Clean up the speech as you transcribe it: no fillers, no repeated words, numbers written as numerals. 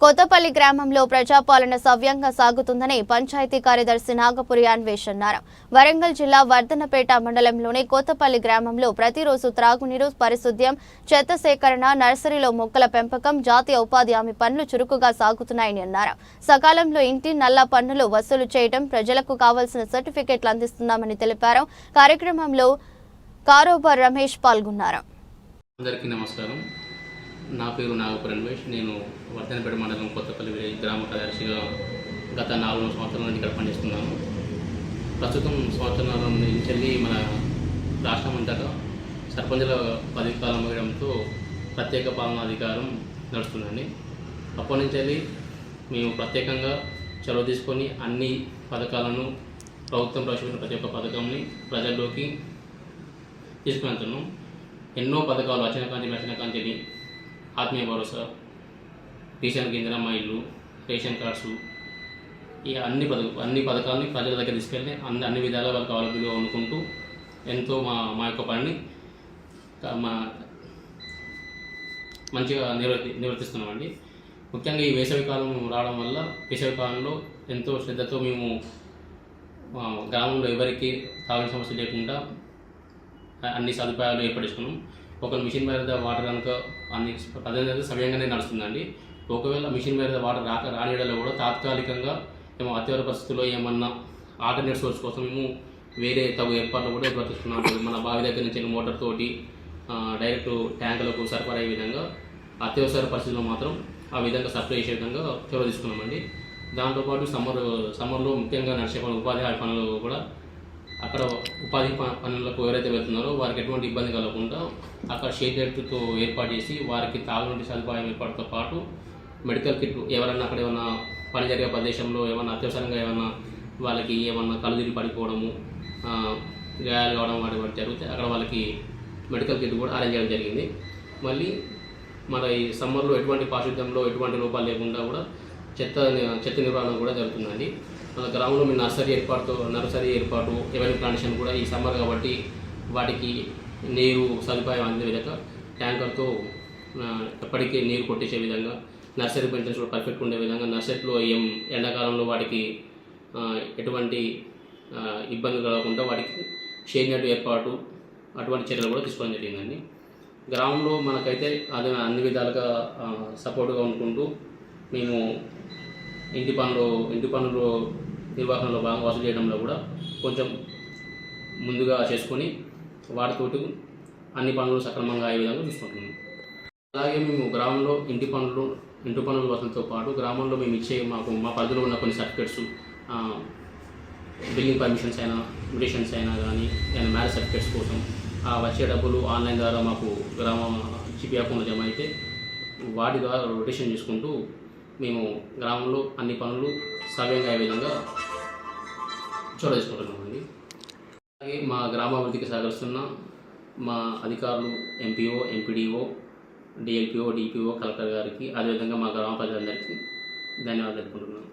కొత్తపల్లి గ్రామంలో ప్రజాపాలన సవ్యంగా సాగుతుందని పంచాయతీ కార్యదర్శి నాగపురి అన్వేష్ అన్నారు. వరంగల్ జిల్లా వర్ధనపేట మండలంలోని కొత్తపల్లి గ్రామంలో ప్రతిరోజు త్రాగునీరు, పరిశుద్ధ్యం, చెత్త సేకరణ, నర్సరీలో మొక్కల పెంపకం, జాతీయ ఉపాధి హామీ పనులు చురుకుగా సాగుతున్నాయని అన్నారు. సకాలంలో ఇంటి నల్ల పన్నులు వసూలు చేయడం, ప్రజలకు కావాల్సిన సర్టిఫికెట్లు అందిస్తున్నామని తెలిపారు. కార్యక్రమంలో కారోబార్ రమేష్ పాల్గొన్నారు. అందరికీ నమస్కారం. నా పేరు నాగపురి అన్వేష్. నేను వర్ధనపేట మండలం కొత్తపల్లి విలేజ్ గ్రామ కార్యదర్శిగా గత 4 సంవత్సరాల నుండి ఇక్కడ పనిచేస్తున్నాను. ప్రస్తుతం సంవత్సరాల నుంచి మన రాష్ట్రం అంతటా సర్పంచుల పదవి కాలం ముగియడంతో ప్రత్యేక పాలనాధికారం నడుస్తుందండి. అప్పటి నుంచి మేము ప్రత్యేకంగా చొరవ తీసుకొని అన్ని పథకాలను ప్రభుత్వం ప్రవేశపెట్టిన ప్రతి ఒక్క పథకంని ప్రజల్లోకి తీసుకువెళ్తున్నాం. ఎన్నో పథకాలు వచ్చిన కాంచెని ఆత్మీయ భరోసా, రేషన్ కేంద్రమ్మ ఇల్లు, రేషన్ కార్డ్స్, ఈ అన్ని పథకాలని ప్రజల దగ్గర తీసుకెళ్ళి అన్ని విధాలుగా వాళ్ళకి అవైలబుల్గా వండుకుంటూ ఎంతో మా యొక్క పనిని మంచిగా నిర్వర్తిస్తున్నామండి. ముఖ్యంగా ఈ వేసవికాలం రావడం వల్ల వేసవికాలంలో ఎంతో శ్రద్ధతో మేము గ్రామంలో ఎవరికి తాగిన సమస్య లేకుండా అన్ని సదుపాయాలు ఏర్పరుస్తున్నాం. ఒక మిషన్ మీద వాటర్ కనుక అన్ని పద్ధతి సమయంగానే నడుస్తుందండి. ఒకవేళ మిషన్ మీద వాటర్ రానియడంలో కూడా తాత్కాలికంగా మేము అత్యవసర పరిస్థితుల్లో ఏమన్నా ఆల్టర్నేట్ సోర్స్ కోసం మేము వేరే తగు ఏర్పాట్లు కూడా ఏర్పరుస్తున్నాం. మన బావి దగ్గర నుంచి మోటార్ తోటి డైరెక్ట్ ట్యాంకులకు సరఫరా అయ్యే విధంగా అత్యవసర పరిస్థితుల్లో మాత్రం ఆ విధంగా సప్లై చేసే విధంగా చొరవ తీసుకున్నామండి. దాంతోపాటు సమ్మర్లో ముఖ్యంగా నడిచే ఉపాధి హామీ పనులు కూడా అక్కడ ఉపాధి పనులకు ఎవరైతే వెళ్తున్నారో వారికి ఎటువంటి ఇబ్బంది కలగకుండా అక్కడ షేడ్తో ఏర్పాటు చేసి వారికి తాగునీటి సదుపాయం ఏర్పాటుతో పాటు మెడికల్ కిట్లు ఎవరన్నా అక్కడ ఏమన్నా పని జరిగే ప్రదేశంలో ఏమన్నా అత్యవసరంగా ఏమన్నా వాళ్ళకి ఏమన్నా కలుదిరి పడిపోవడము, గాయాలు కావడం వాటి జరిగితే అక్కడ వాళ్ళకి మెడికల్ కిట్ కూడా అరేంజ్ చేయడం జరిగింది. మళ్ళీ మన ఈ సమ్మర్లో ఎటువంటి పారిశుద్ధ్యంలో ఎటువంటి లోపాలు లేకుండా కూడా చెత్త నిర్వహణ కూడా జరుగుతుందండి. మన గ్రామంలో మీ నర్సరీ ఏర్పాటు ఎవరి ప్లాంటేషన్ కూడా ఈ సమ్మర్ కాబట్టి వాటికి నీరు సదుపాయం అందే విధంగా ట్యాంకర్తో ఎప్పటికీ నీరు కొట్టేసే విధంగా నర్సరీ మెయింటెనెన్స్ కూడా పర్ఫెక్ట్ ఉండే విధంగా నర్సరీలో ఎండాకాలంలో వాటికి ఎటువంటి ఇబ్బంది కలగకుండా వాటికి షేడ్ నెట్ ఏర్పాటు అటువంటి చర్యలు కూడా తీసుకోవడం జరిగిందండి. గ్రామంలో మనకైతే అది అన్ని విధాలుగా సపోర్ట్గా ఉండుకుంటూ మేము ఇంటి పనులు నిర్వహణలో బాగా వసూలు చేయడంలో కూడా కొంచెం ముందుగా చేసుకొని వాటితోటి అన్ని పనులు సక్రమంగా అయ్యే విధంగా చూసుకుంటున్నాం. అలాగే మేము గ్రామంలో ఇంటి పనుల వసూలతో పాటు గ్రామంలో మేము ఇచ్చే మా పరిధిలో ఉన్న కొన్ని సర్టిఫికెట్స్, బిల్డింగ్ పర్మిషన్స్ అయినా, మ్యూటేషన్స్ అయినా కానీ మ్యారేజ్ సర్టిఫికెట్స్ కోసం వచ్చే డబ్బులు ఆన్లైన్ ద్వారా మాకు గ్రామ జీపీ అకౌంట్లో జమ అయితే వాటి ద్వారా రొటేషన్ చేసుకుంటూ మేము గ్రామంలో అన్ని పనులు సవ్యంగా అయ్యే విధంగా చొరవ తీసుకుంటున్నామండి. అలాగే మా గ్రామాభివృద్ధికి సహకరిస్తున్న మా అధికారులు MPO, MPDO, DLPO, DPO, collector గారికి, అదేవిధంగా మా గ్రామ ప్రజలందరికీ ధన్యవాదాలు తెలుపుకుంటున్నాను.